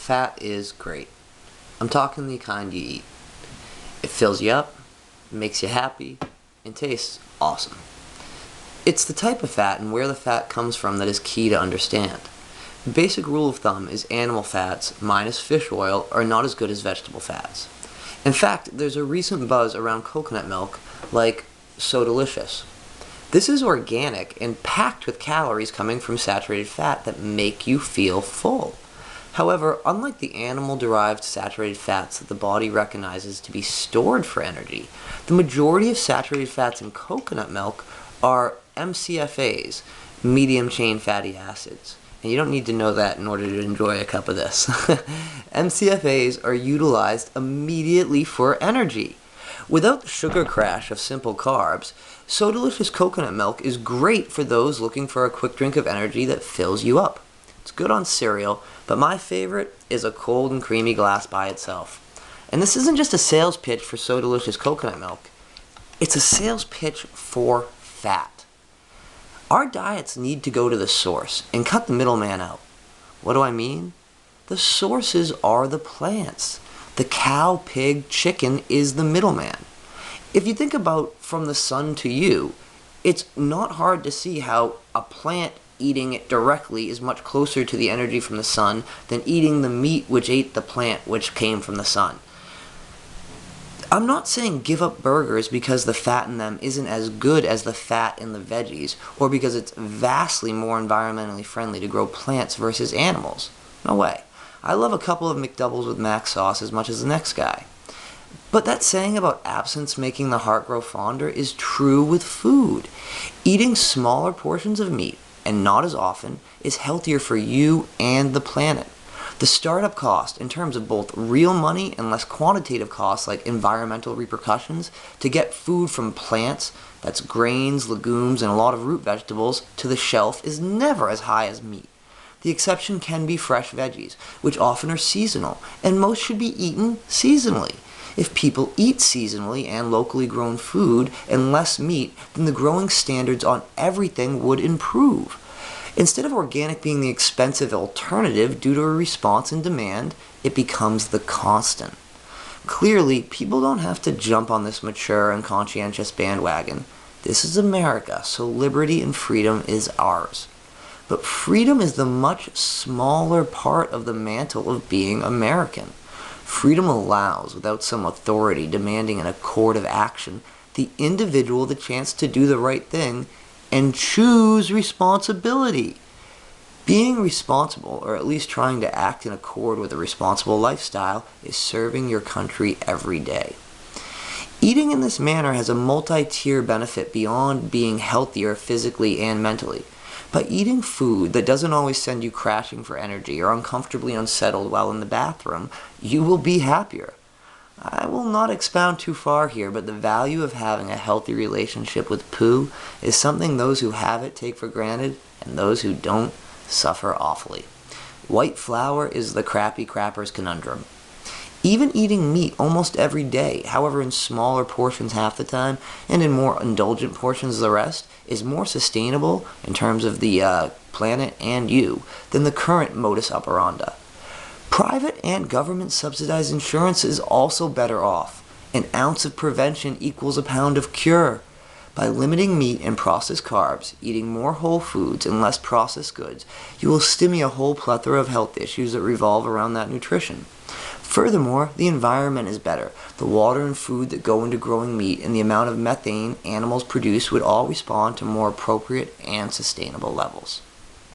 fat is great. I'm talking the kind you eat. It fills you up, makes you happy, and tastes awesome. It's the type of fat and where the fat comes from that is key to understand. The basic rule of thumb is animal fats minus fish oil are not as good as vegetable fats. In fact, there's a recent buzz around coconut milk like so delicious. This is organic and packed with calories coming from saturated fat that make you feel full. However, unlike the animal-derived saturated fats that the body recognizes to be stored for energy, the majority of saturated fats in coconut milk are MCFAs, medium-chain fatty acids. And you don't need to know that in order to enjoy a cup of this. MCFAs are utilized immediately for energy. Without the sugar crash of simple carbs, So Delicious coconut milk is great for those looking for a quick drink of energy that fills you up. It's good on cereal, but my favorite is a cold and creamy glass by itself. And this isn't just a sales pitch for So Delicious coconut milk. It's a sales pitch for fat. Our diets need to go to the source and cut the middleman out. What do I mean? The sources are the plants. The cow, pig, chicken is the middleman. If you think about from the sun to you, it's not hard to see how a plant eating it directly is much closer to the energy from the sun than eating the meat which ate the plant which came from the sun. I'm not saying give up burgers because the fat in them isn't as good as the fat in the veggies, or because it's vastly more environmentally friendly to grow plants versus animals. No way. I love a couple of McDoubles with mac sauce as much as the next guy. But that saying about absence making the heart grow fonder is true with food. Eating smaller portions of meat, and not as often, is healthier for you and the planet. The startup cost, in terms of both real money and less quantitative costs like environmental repercussions, to get food from plants, that's grains, legumes, and a lot of root vegetables, to the shelf is never as high as meat. The exception can be fresh veggies, which often are seasonal, and most should be eaten seasonally. If people eat seasonally and locally grown food and less meat, then the growing standards on everything would improve. Instead of organic being the expensive alternative due to a response in demand, it becomes the constant. Clearly, people don't have to jump on this mature and conscientious bandwagon. This is America, so liberty and freedom is ours. But freedom is the much smaller part of the mantle of being American. Freedom allows, without some authority demanding an accord of action, the individual the chance to do the right thing and choose responsibility. Being responsible, or at least trying to act in accord with a responsible lifestyle, is serving your country every day. Eating in this manner has a multi-tier benefit beyond being healthier physically and mentally. By eating food that doesn't always send you crashing for energy or uncomfortably unsettled while in the bathroom, you will be happier. I will not expound too far here, but the value of having a healthy relationship with poo is something those who have it take for granted, and those who don't suffer awfully. White flour is the crappy crapper's conundrum. Even eating meat almost every day, however in smaller portions half the time, and in more indulgent portions the rest, is more sustainable in terms of the planet and you than the current modus operandi. Private and government-subsidized insurance is also better off. An ounce of prevention equals a pound of cure. By limiting meat and processed carbs, eating more whole foods and less processed goods, you will stimulate a whole plethora of health issues that revolve around that nutrition. Furthermore, the environment is better. The water and food that go into growing meat and the amount of methane animals produce would all respond to more appropriate and sustainable levels.